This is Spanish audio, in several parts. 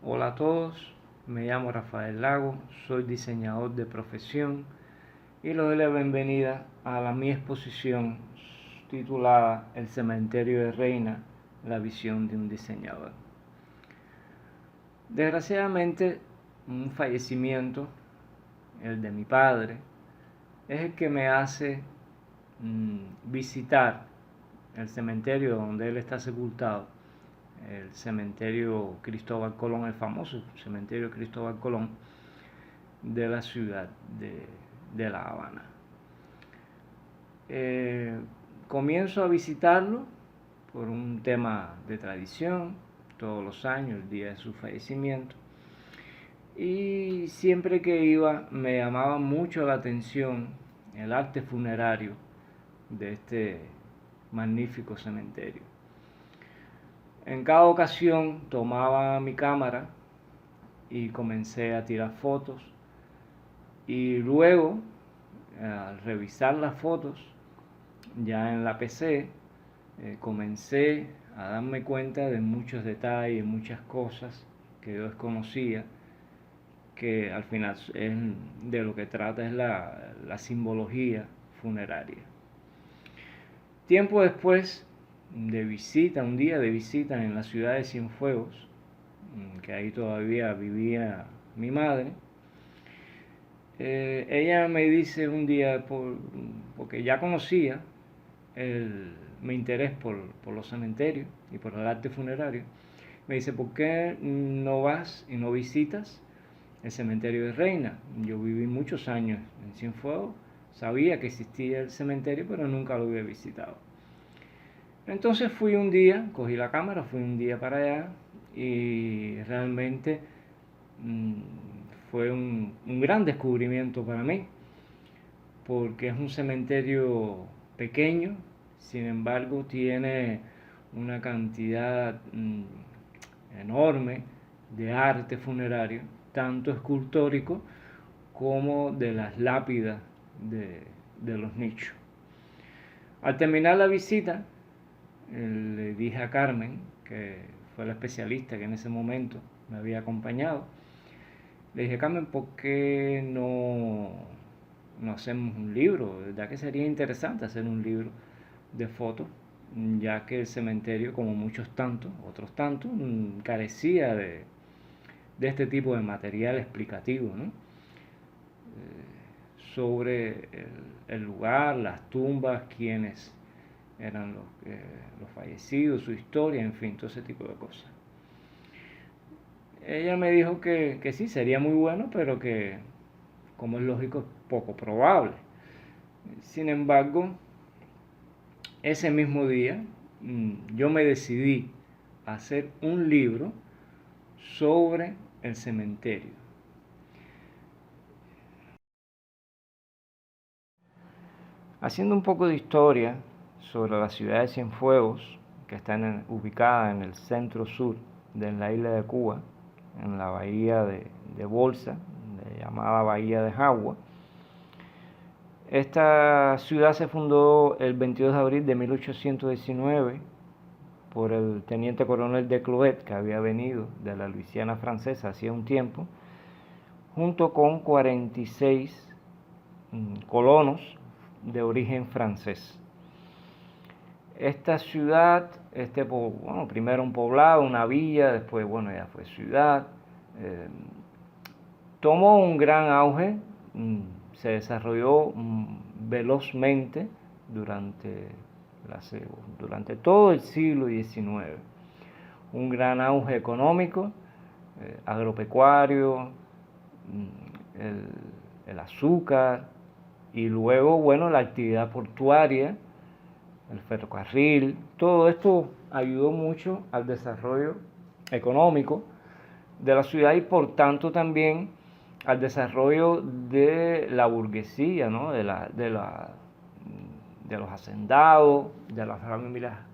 Hola a todos, me llamo Rafael Lago, soy diseñador de profesión y les doy la bienvenida a mi exposición titulada El cementerio de Reina, la visión de un diseñador. Desgraciadamente, un fallecimiento, el de mi padre, es el que me hace visitar el cementerio donde él está sepultado, el cementerio Cristóbal Colón, el famoso cementerio Cristóbal Colón de la ciudad de La Habana. Comienzo a visitarlo por un tema de tradición, todos los años, el día de su fallecimiento, y siempre que iba me llamaba mucho la atención el arte funerario de este magnífico cementerio. En cada ocasión tomaba mi cámara y comencé a tirar fotos, y luego al revisar las fotos ya en la PC comencé a darme cuenta de muchos detalles, muchas cosas que yo desconocía, que al final es de lo que trata es la simbología funeraria. Tiempo después de visita, un día de visita en la ciudad de Cienfuegos, que ahí todavía vivía mi madre, ella me dice un día, porque ya conocía mi interés por los cementerios y por el arte funerario, me dice: ¿por qué no vas y no visitas el cementerio de Reina? Yo viví muchos años en Cienfuegos, sabía que existía el cementerio, pero nunca lo había visitado. Entonces fui un día, cogí la cámara, fui un día para allá y realmente fue un gran descubrimiento para mí, porque es un cementerio pequeño, sin embargo tiene una cantidad enorme de arte funerario, tanto escultórico como de las lápidas de los nichos. Al terminar la visita, le dije a Carmen, que fue la especialista que en ese momento me había acompañado, le dije: Carmen, ¿por qué no hacemos un libro? De verdad que sería interesante hacer un libro de fotos, ya que el cementerio, como muchos tantos, otros tantos, carecía de este tipo de material explicativo, ¿no? Sobre el lugar, las tumbas, quiénes eran los fallecidos, su historia, en fin, todo ese tipo de cosas. Ella me dijo que sí, sería muy bueno, pero que, como es lógico, es poco probable. Sin embargo, ese mismo día yo me decidí a hacer un libro sobre el cementerio. Haciendo un poco de historia sobre la ciudad de Cienfuegos, que está ubicada en el centro sur de la isla de Cuba, en la bahía de Bolsa, llamada Bahía de Jagua. Esta ciudad se fundó el 22 de abril de 1819 por el teniente coronel de Cloet, que había venido de la Luisiana francesa hacía un tiempo, junto con 46 colonos de origen francés. Esta ciudad, primero un poblado, una villa, después ya fue ciudad, tomó un gran auge, se desarrolló velozmente durante todo el siglo XIX. Un gran auge económico, agropecuario, el azúcar, y luego, la actividad portuaria, el ferrocarril. Todo esto ayudó mucho al desarrollo económico de la ciudad y por tanto también al desarrollo de la burguesía, ¿no? de los hacendados, de las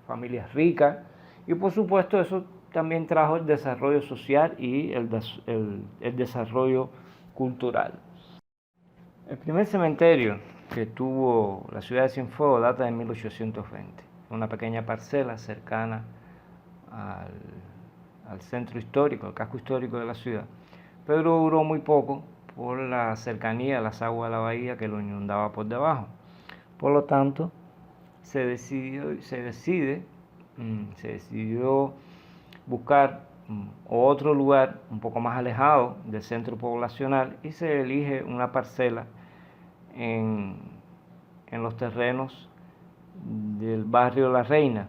familias ricas, y por supuesto eso también trajo el desarrollo social y el desarrollo cultural. El primer cementerio que tuvo la ciudad de Cienfuegos data de 1820, una pequeña parcela cercana al centro histórico, al casco histórico de la ciudad, pero duró muy poco por la cercanía a las aguas de la bahía que lo inundaba por debajo. Por lo tanto, se decidió buscar otro lugar un poco más alejado del centro poblacional y se elige una parcela en los terrenos del barrio La Reina.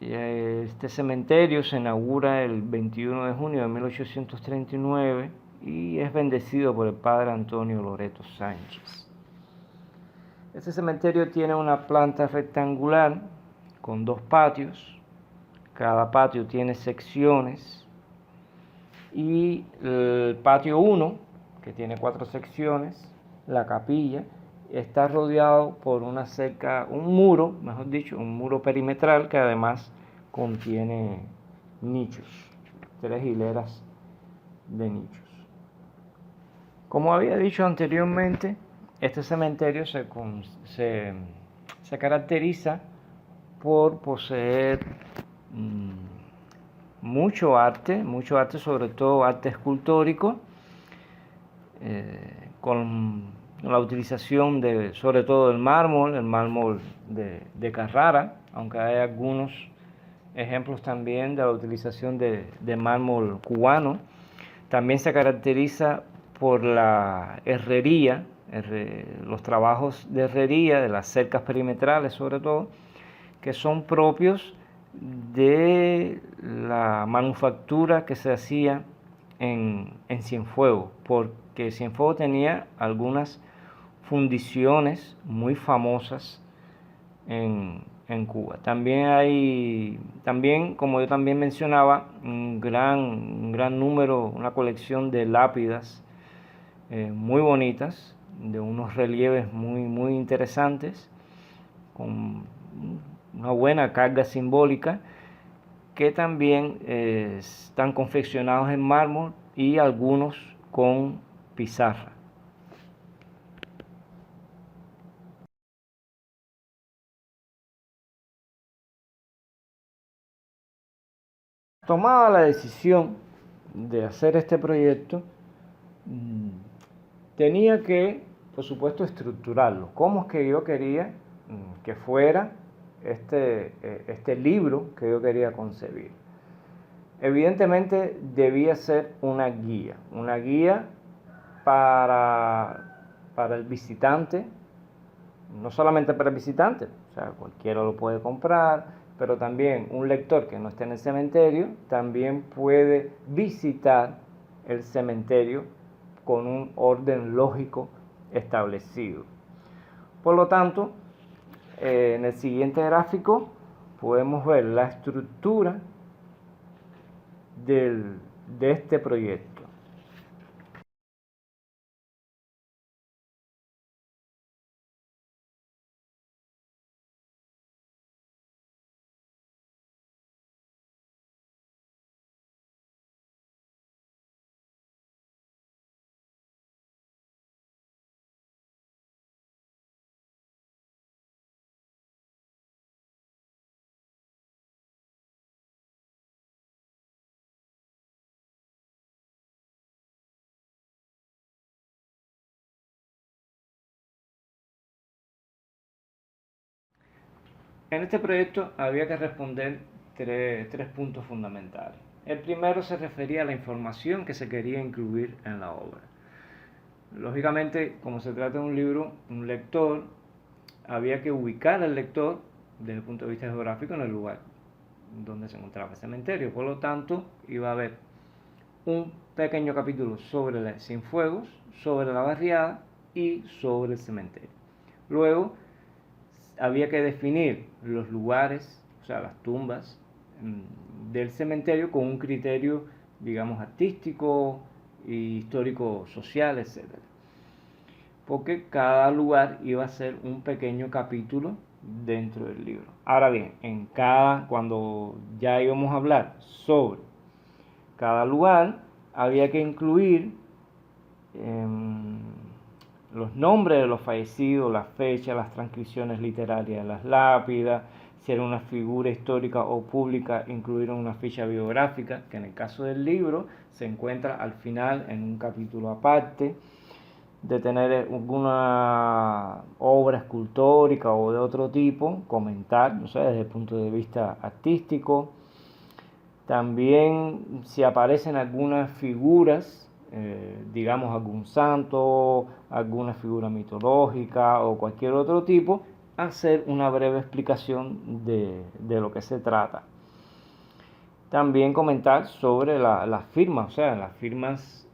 Este cementerio se inaugura el 21 de junio de 1839 y es bendecido por el padre Antonio Loreto Sánchez. Este cementerio tiene una planta rectangular con 2 patios. Cada patio tiene secciones y el patio 1, que tiene 4 secciones, la capilla, está rodeado por una cerca, un muro, mejor dicho, un muro perimetral que además contiene nichos, 3 hileras de nichos. Como había dicho anteriormente, este cementerio se caracteriza por poseer mucho arte sobre todo arte escultórico, con la utilización sobre todo del mármol, el mármol de Carrara, aunque hay algunos ejemplos también de la utilización de mármol cubano. También se caracteriza por la herrería, los trabajos de herrería, de las cercas perimetrales sobre todo, que son propios de la manufactura que se hacía en Cienfuegos, porque Cienfuegos tenía algunas fundiciones muy famosas en Cuba. También, como yo también mencionaba, un gran número, una colección de lápidas muy bonitas, de unos relieves muy interesantes, con una buena carga simbólica, que también están confeccionados en mármol y algunos con pizarra. Tomada la decisión de hacer este proyecto, tenía que, por supuesto, estructurarlo. ¿Cómo es que yo quería que fuera este libro que yo quería concebir? Evidentemente debía ser una guía para el visitante, no solamente para el visitante, o sea, cualquiera lo puede comprar, pero también un lector que no esté en el cementerio también puede visitar el cementerio con un orden lógico establecido. Por lo tanto, en el siguiente gráfico podemos ver la estructura de este proyecto. En este proyecto había que responder tres puntos fundamentales. El primero se refería a la información que se quería incluir en la obra. Lógicamente, como se trata de un libro, un lector, había que ubicar al lector desde el punto de vista geográfico en el lugar donde se encontraba el cementerio. Por lo tanto, iba a haber un pequeño capítulo sobre Cienfuegos, sobre la barriada y sobre el cementerio. Luego, había que definir los lugares, o sea, las tumbas del cementerio con un criterio, digamos, artístico, histórico, social, etc. Porque cada lugar iba a ser un pequeño capítulo dentro del libro. Ahora bien, cuando ya íbamos a hablar sobre cada lugar, había que incluir los nombres de los fallecidos, las fechas, las transcripciones literarias de las lápidas, si era una figura histórica o pública, incluir una ficha biográfica, que en el caso del libro se encuentra al final en un capítulo aparte, de tener alguna obra escultórica o de otro tipo, comentar, no sé, desde el punto de vista artístico. También si aparecen algunas figuras, digamos algún santo, alguna figura mitológica o cualquier otro tipo, hacer una breve explicación de lo que se trata. También comentar sobre las firmas, o sea, las firmas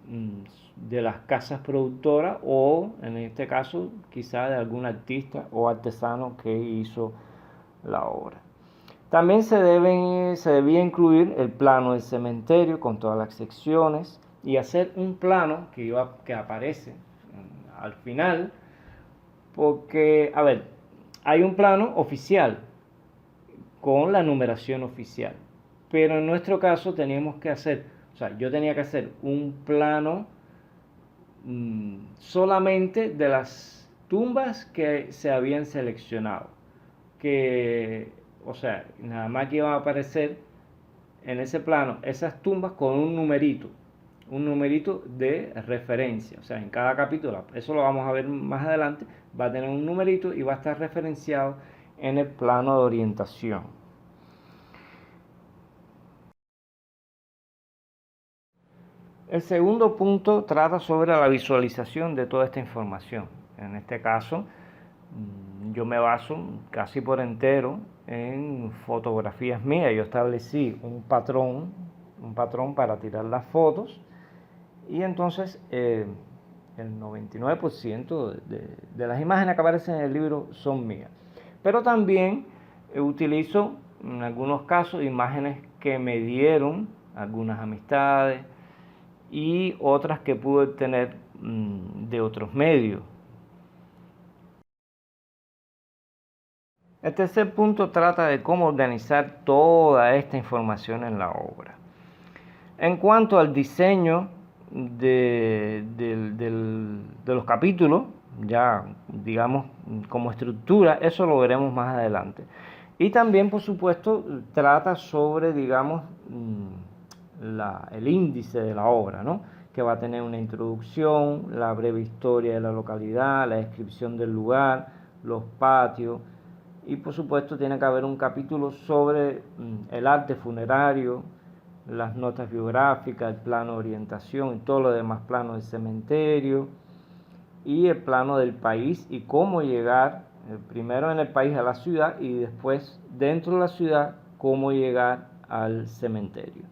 de las casas productoras o en este caso quizá de algún artista o artesano que hizo la obra. También se debía incluir el plano del cementerio con todas las secciones y hacer un plano que aparece al final, porque, a ver, hay un plano oficial con la numeración oficial, pero en nuestro caso teníamos que hacer, o sea, yo tenía que hacer un plano solamente de las tumbas que se habían seleccionado, que, o sea, nada más que iban a aparecer en ese plano esas tumbas con un numerito de referencia, o sea, en cada capítulo, eso lo vamos a ver más adelante, va a tener un numerito y va a estar referenciado en el plano de orientación. El segundo punto trata sobre la visualización de toda esta información. En este caso, yo me baso casi por entero en fotografías mías. Yo establecí un patrón para tirar las fotos y entonces el 99% de las imágenes que aparecen en el libro son mías. Pero también utilizo en algunos casos imágenes que me dieron algunas amistades y otras que pude obtener de otros medios. El tercer punto trata de cómo organizar toda esta información en la obra. En cuanto al diseño de los capítulos, ya digamos como estructura, eso lo veremos más adelante. Y también, por supuesto, trata sobre, digamos, el índice de la obra, ¿no? Que va a tener una introducción, la breve historia de la localidad, la descripción del lugar, los patios, y por supuesto tiene que haber un capítulo sobre el arte funerario, las notas biográficas, el plano de orientación y todo lo demás, plano del cementerio y el plano del país y cómo llegar primero en el país a la ciudad y después dentro de la ciudad cómo llegar al cementerio.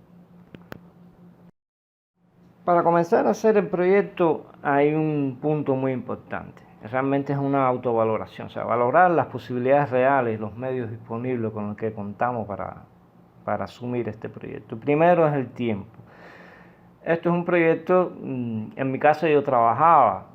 Para comenzar a hacer el proyecto hay un punto muy importante. Realmente es una autovaloración, o sea, valorar las posibilidades reales, los medios disponibles con los que contamos para asumir este proyecto. Primero es el tiempo. Esto es un proyecto, en mi caso yo trabajaba,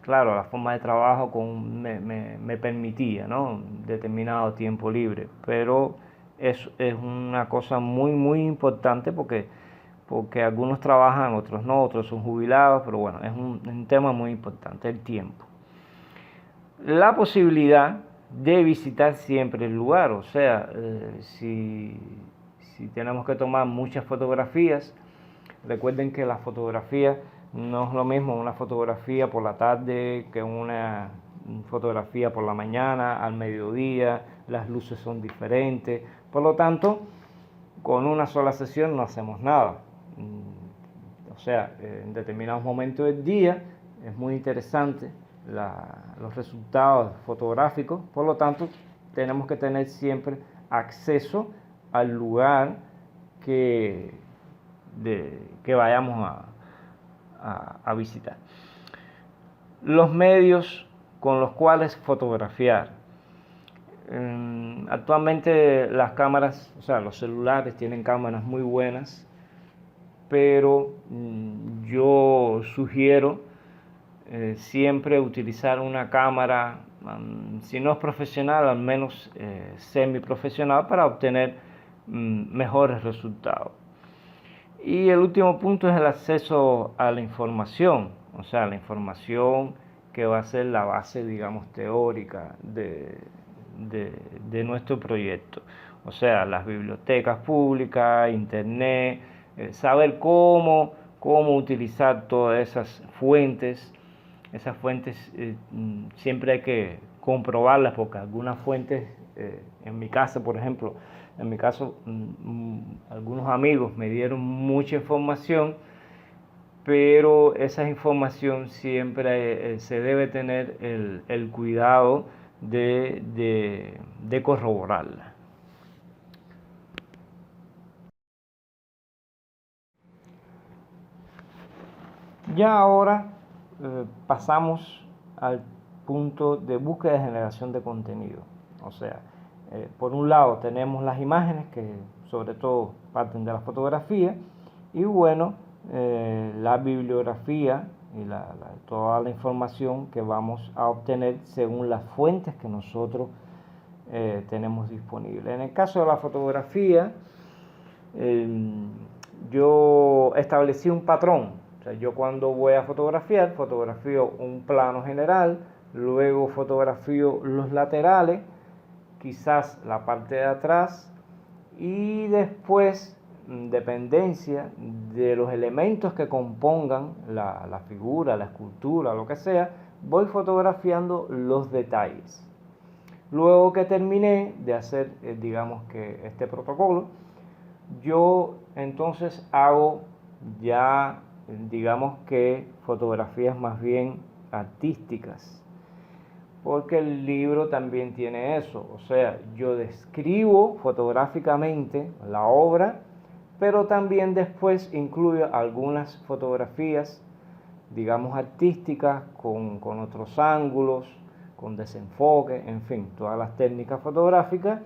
claro, la forma de trabajo me permitía, ¿no? Determinado tiempo libre, pero es una cosa muy importante porque algunos trabajan, otros no, otros son jubilados, pero bueno, es un tema muy importante, el tiempo. La posibilidad de visitar siempre el lugar, o sea, si tenemos que tomar muchas fotografías, recuerden que la fotografía no es lo mismo una fotografía por la tarde que una fotografía por la mañana, al mediodía, las luces son diferentes, por lo tanto, con una sola sesión no hacemos nada. O sea, en determinados momentos del día es muy interesante los resultados fotográficos, por lo tanto tenemos que tener siempre acceso al lugar que vayamos a visitar. Los medios con los cuales fotografiar. Actualmente las cámaras, o sea, los celulares tienen cámaras muy buenas, pero yo sugiero siempre utilizar una cámara, si no es profesional, al menos semiprofesional para obtener mejores resultados. Y el último punto es el acceso a la información, o sea, la información que va a ser la base, digamos, teórica de nuestro proyecto. O sea, las bibliotecas públicas, internet, saber cómo utilizar todas esas fuentes. Esas fuentes siempre hay que comprobarlas porque algunas fuentes, en mi caso, por ejemplo, algunos amigos me dieron mucha información, pero esa información siempre se debe tener el cuidado de corroborarla. Ya ahora pasamos al punto de búsqueda y generación de contenido. O sea, por un lado tenemos las imágenes que sobre todo parten de la fotografía y bueno, la bibliografía y toda la información que vamos a obtener según las fuentes que nosotros tenemos disponibles. En el caso de la fotografía, yo establecí un patrón. O sea, yo cuando voy a fotografiar, fotografío un plano general, luego fotografío los laterales, quizás la parte de atrás, y después, en dependencia de los elementos que compongan la figura, la escultura, lo que sea, voy fotografiando los detalles. Luego que terminé de hacer, digamos que este protocolo, yo entonces hago ya, digamos que fotografías más bien artísticas, porque el libro también tiene eso. O sea, yo describo fotográficamente la obra, pero también después incluyo algunas fotografías, digamos, artísticas, con otros ángulos, con desenfoque, en fin, todas las técnicas fotográficas,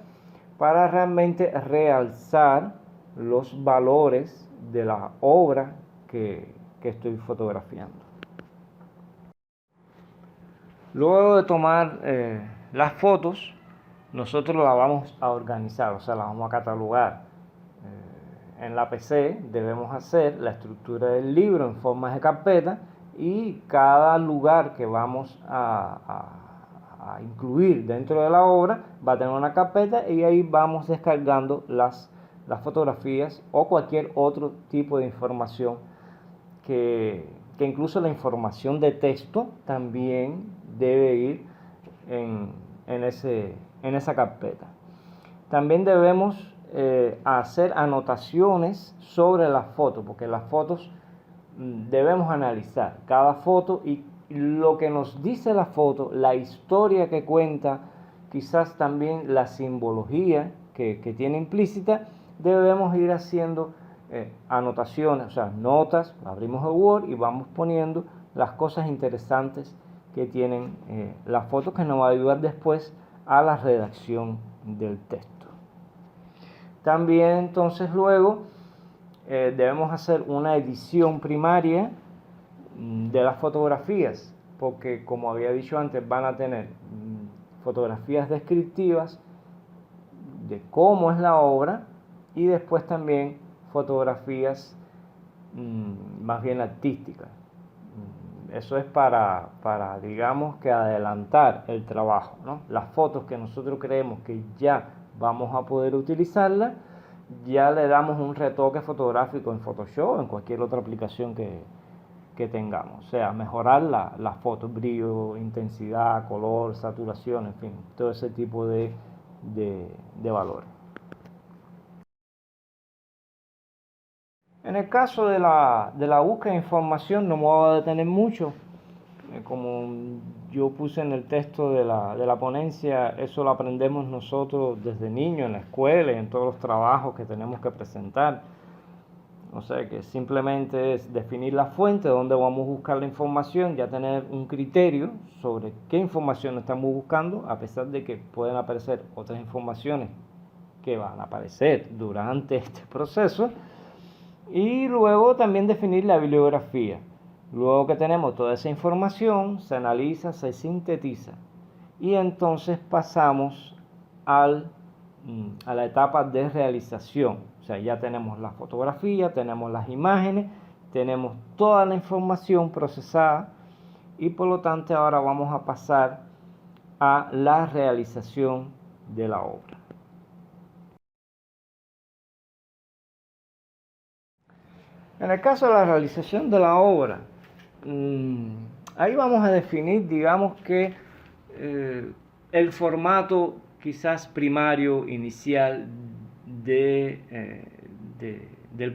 para realmente realzar los valores de la obra que estoy fotografiando. Luego de tomar las fotos, nosotros las vamos a organizar, o sea, las vamos a catalogar. En la PC debemos hacer la estructura del libro en forma de carpeta y cada lugar que vamos a incluir dentro de la obra va a tener una carpeta y ahí vamos descargando las fotografías o cualquier otro tipo de información que incluso la información de texto también debe ir en esa carpeta. También debemos hacer anotaciones sobre las fotos, porque las fotos debemos analizar cada foto y lo que nos dice la foto, la historia que cuenta, quizás también la simbología que tiene implícita, debemos ir haciendo anotaciones, o sea, notas, abrimos el Word y vamos poniendo las cosas interesantes que tienen las fotos, que nos va a ayudar después a la redacción del texto. También entonces luego debemos hacer una edición primaria de las fotografías, porque como había dicho antes, van a tener fotografías descriptivas de cómo es la obra y después también fotografías más bien artísticas. Eso es para digamos que adelantar el trabajo, ¿no? Las fotos que nosotros creemos que ya vamos a poder utilizarlas, ya le damos un retoque fotográfico en Photoshop o en cualquier otra aplicación que tengamos. O sea, mejorar la foto, brillo, intensidad, color, saturación, en fin, todo ese tipo de valores. En el caso de la búsqueda de información no me voy a detener mucho. Como yo puse en el texto de la ponencia, eso lo aprendemos nosotros desde niños en la escuela y en todos los trabajos que tenemos que presentar. O sea que simplemente es definir la fuente, donde vamos a buscar la información, ya tener un criterio sobre qué información estamos buscando, a pesar de que pueden aparecer otras informaciones que van a aparecer durante este proceso. Y luego también definir la bibliografía. Luego que tenemos toda esa información, se analiza, se sintetiza y entonces pasamos a la etapa de realización. O sea, ya tenemos la fotografía, tenemos las imágenes, tenemos toda la información procesada y por lo tanto ahora vamos a pasar a la realización de la obra. En el caso de la realización de la obra, ahí vamos a definir, digamos que el formato quizás primario, inicial del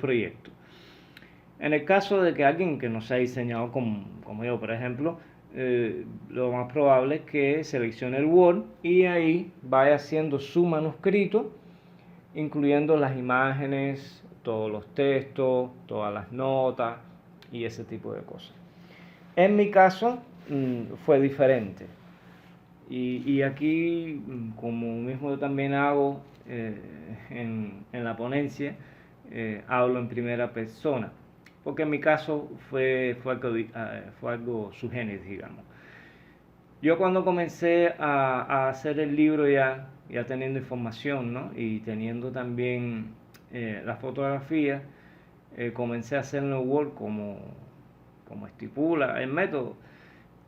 proyecto. En el caso de que alguien que no sea diseñado como yo, por ejemplo, lo más probable es que seleccione el Word y ahí vaya haciendo su manuscrito, incluyendo las imágenes, todos los textos, todas las notas y ese tipo de cosas. En mi caso fue diferente. Y aquí, como mismo yo también hago en la ponencia, hablo en primera persona, porque en mi caso fue algo sui generis, digamos. Yo cuando comencé a hacer el libro ya teniendo información, ¿no? Y teniendo también la fotografía, comencé a hacerlo en Word como estipula el método,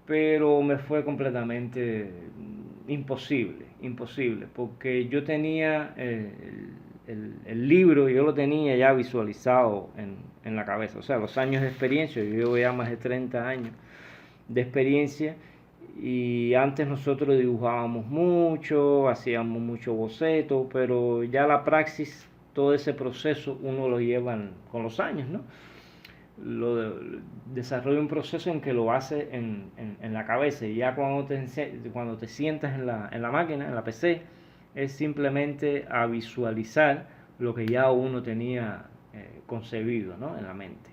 pero me fue completamente imposible, porque yo tenía el libro, yo lo tenía ya visualizado en la cabeza, o sea, los años de experiencia, yo llevo ya más de 30 años de experiencia, y antes nosotros dibujábamos mucho, hacíamos mucho boceto, pero ya la praxis, todo ese proceso uno lo lleva con los años, ¿no? Desarrolla un proceso en que lo hace en la cabeza, y ya cuando te sientas en la máquina, en la PC, es simplemente a visualizar lo que ya uno tenía concebido, ¿no? En la mente.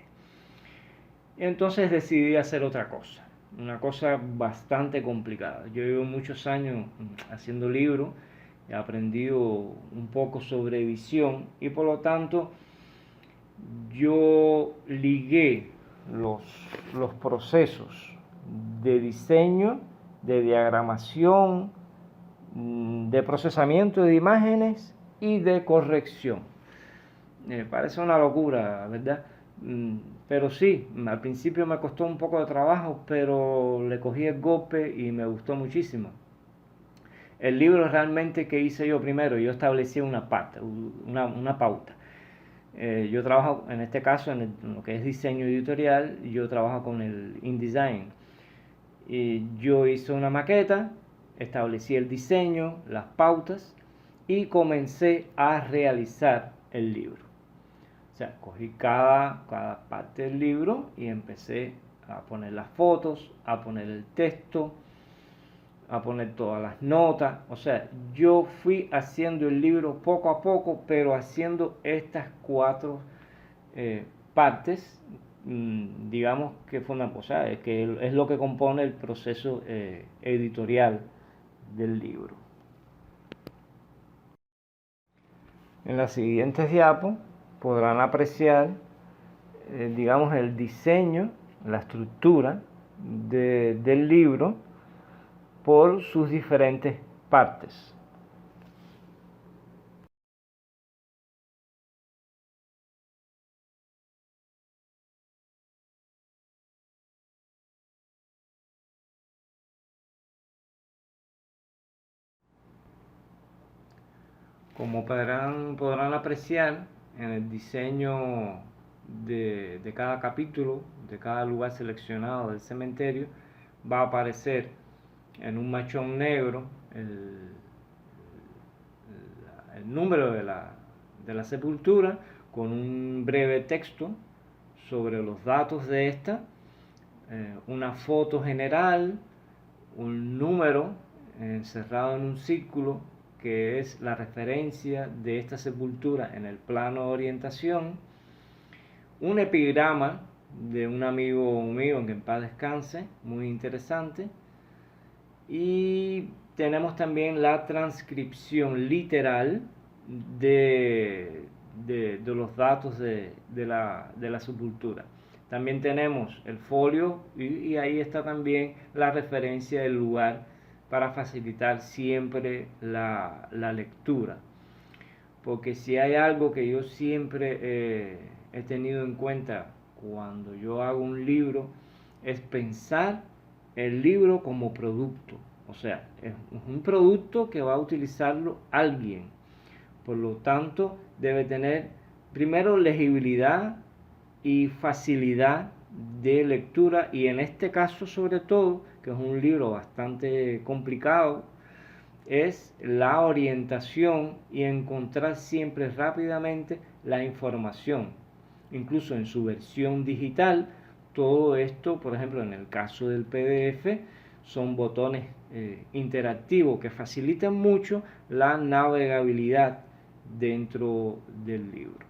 Entonces decidí hacer otra cosa, una cosa bastante complicada. Yo llevo muchos años haciendo libros, he aprendido un poco sobre edición y por lo tanto yo ligué los procesos de diseño, de diagramación, de procesamiento de imágenes y de corrección. Me parece una locura, ¿verdad? Pero sí, al principio me costó un poco de trabajo, pero le cogí el golpe y me gustó muchísimo. El libro realmente que hice yo primero, yo establecí una pauta. Yo trabajo, en este caso, en lo que es diseño editorial, yo trabajo con el InDesign. Y yo hice una maqueta, establecí el diseño, las pautas y comencé a realizar el libro. O sea, cogí cada parte del libro y empecé a poner las fotos, a poner el texto, a poner todas las notas. O sea, yo fui haciendo el libro poco a poco, pero haciendo estas 4 partes, digamos que fue una cosa, que es lo que compone el proceso editorial del libro. En las siguientes diapos podrán apreciar, digamos, el diseño, la estructura del libro por sus diferentes partes. Como podrán apreciar, en el diseño de cada capítulo, de cada lugar seleccionado del cementerio, va a aparecer en un machón negro el número de la sepultura con un breve texto sobre los datos de esta, una foto general, un número encerrado en un círculo que es la referencia de esta sepultura en el plano de orientación, un epigrama de un amigo mío, en que en paz descanse, muy interesante, y tenemos también la transcripción literal de los datos de la sepultura. También tenemos el folio y ahí está también la referencia del lugar para facilitar siempre la lectura. Porque si hay algo que yo siempre he tenido en cuenta cuando yo hago un libro, es pensar el libro como producto, O sea, es un producto que va a utilizarlo alguien. Por lo tanto, debe tener primero legibilidad y facilidad de lectura, y en este caso sobre todo, que es un libro bastante complicado, es la orientación y encontrar siempre rápidamente la información. Incluso en su versión digital, todo esto, por ejemplo, en el caso del PDF, son botones interactivos que facilitan mucho la navegabilidad dentro del libro.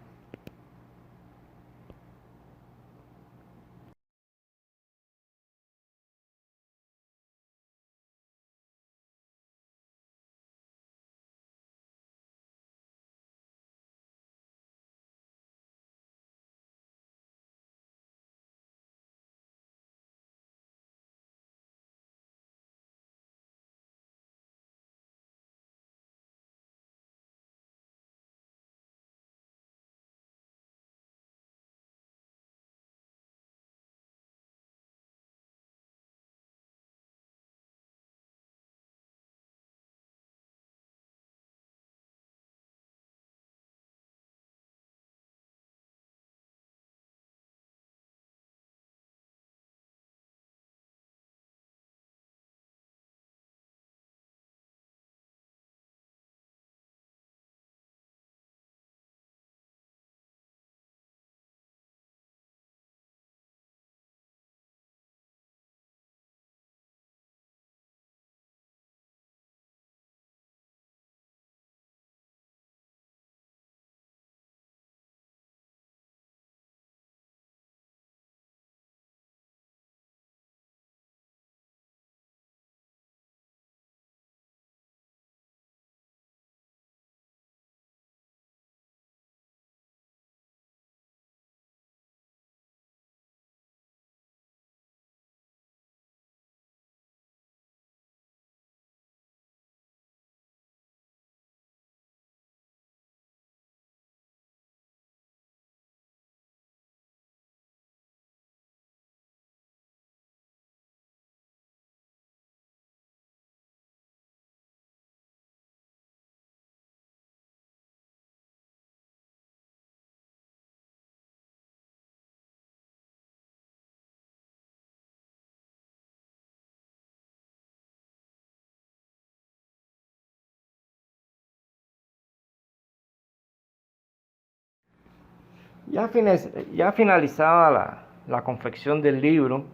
Ya finalizada la confección del libro,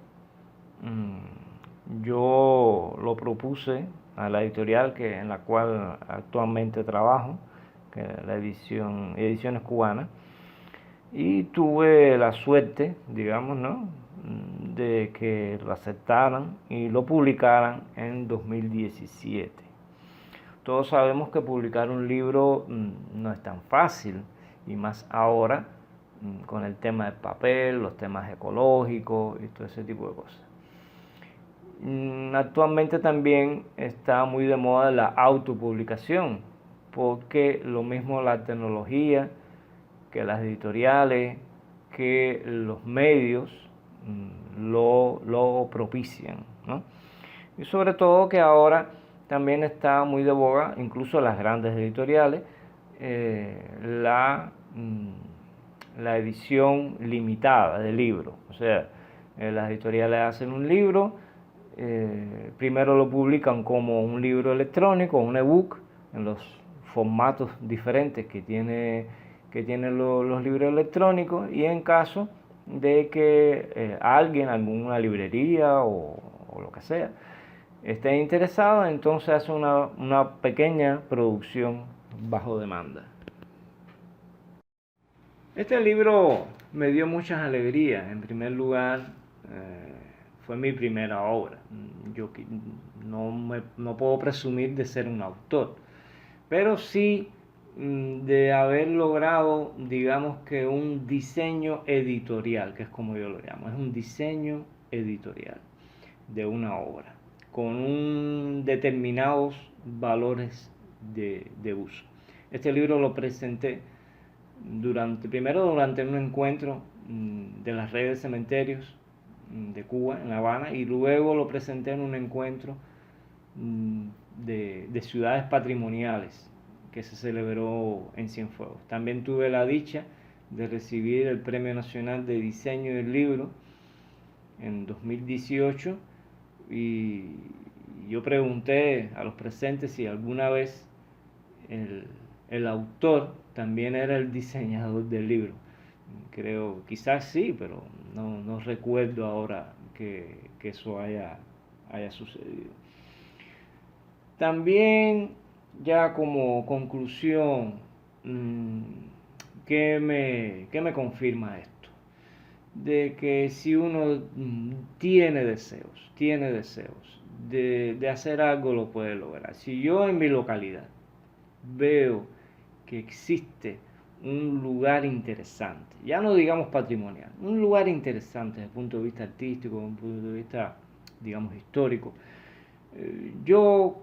yo lo propuse a la editorial en la cual actualmente trabajo, que es la Ediciones Cubanas, y tuve la suerte, digamos, ¿no?, de que lo aceptaran y lo publicaran en 2017. Todos sabemos que publicar un libro no es tan fácil, y más ahora con el tema del papel, los temas ecológicos y todo ese tipo de cosas. Actualmente también está muy de moda la autopublicación, porque lo mismo la tecnología, que las editoriales, que los medios lo propician, ¿no? Y sobre todo que ahora también está muy de boga, incluso las grandes editoriales, la edición limitada del libro. O sea, las editoriales hacen un libro, primero lo publican como un libro electrónico, un ebook, en los formatos diferentes que tienen los libros electrónicos, y en caso de que alguien, alguna librería o lo que sea, esté interesado, entonces hace una pequeña producción bajo demanda. Este libro me dio muchas alegrías. En primer lugar, fue mi primera obra. Yo no puedo presumir de ser un autor, pero sí de haber logrado, digamos que un diseño editorial, que es como yo lo llamo, es un diseño editorial de una obra, con determinados valores de uso. Este libro lo presenté primero durante un encuentro de las redes de cementerios de Cuba, en La Habana, y luego lo presenté en un encuentro de ciudades patrimoniales que se celebró en Cienfuegos. También tuve la dicha de recibir el Premio Nacional de Diseño del Libro en 2018 y yo pregunté a los presentes si alguna vez el autor también era el diseñador del libro. Creo, quizás sí, pero no recuerdo ahora que eso haya sucedido. También, ya como conclusión, ¿qué me confirma esto? De que si uno tiene deseos de hacer algo, lo puede lograr. Si yo en mi localidad veo que existe un lugar interesante, ya no digamos patrimonial, un lugar interesante desde el punto de vista artístico, desde el punto de vista, digamos, histórico, yo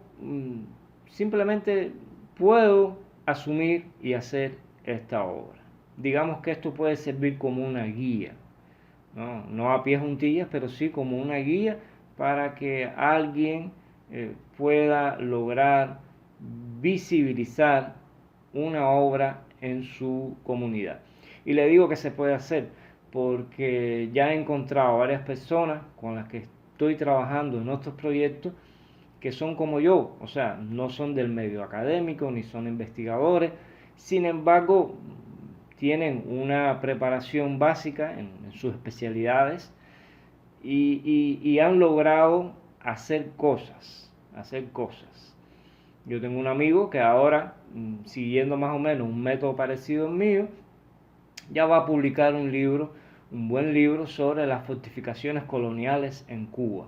simplemente puedo asumir y hacer esta obra. Digamos que esto puede servir como una guía, no a pie juntillas, pero sí como una guía para que alguien pueda lograr visibilizar una obra en su comunidad. Y le digo que se puede hacer porque ya he encontrado varias personas con las que estoy trabajando en otros proyectos que son como yo, o sea, no son del medio académico ni son investigadores, sin embargo, tienen una preparación básica en sus especialidades y han logrado hacer cosas. Yo tengo un amigo que ahora, siguiendo más o menos un método parecido al mío, ya va a publicar un libro, un buen libro sobre las fortificaciones coloniales en Cuba.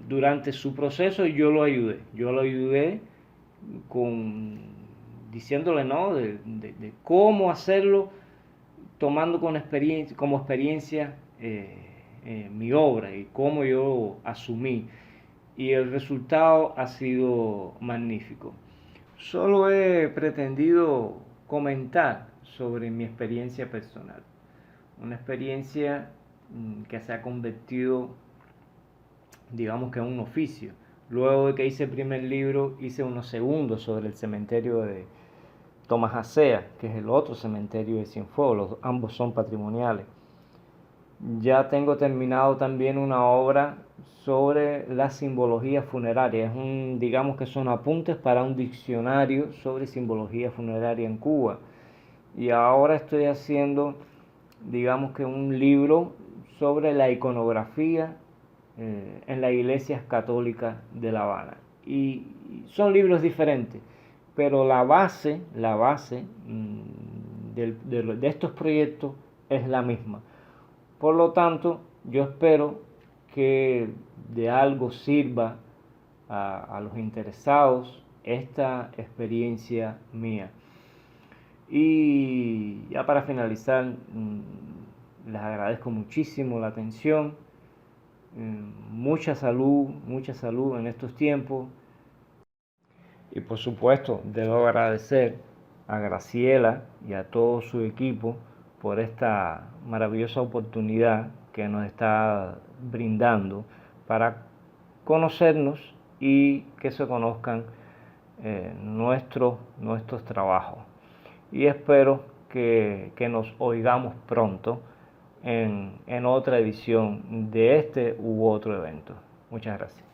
Durante su proceso yo lo ayudé diciéndole de cómo hacerlo, tomando como experiencia mi obra y cómo yo asumí, y el resultado ha sido magnífico. Solo he pretendido comentar sobre mi experiencia personal, una experiencia que se ha convertido, digamos que en un oficio. Luego de que hice el primer libro, hice uno segundo sobre el cementerio de Tomasjacea, que es el otro cementerio de Cienfuegos, ambos son patrimoniales. Ya tengo terminado también una obra sobre la simbología funeraria. Digamos que son apuntes para un diccionario sobre simbología funeraria en Cuba. Y ahora estoy haciendo, digamos que un libro sobre la iconografía en las iglesias católicas de La Habana. Y son libros diferentes, pero la base de estos proyectos es la misma. Por lo tanto, yo espero que de algo sirva a los interesados esta experiencia mía. Y ya para finalizar, les agradezco muchísimo la atención, mucha salud en estos tiempos. Y por supuesto, debo agradecer a Graciela y a todo su equipo por esta maravillosa oportunidad que nos está brindando para conocernos y que se conozcan nuestros trabajos. Y espero que nos oigamos pronto en otra edición de este u otro evento. Muchas gracias.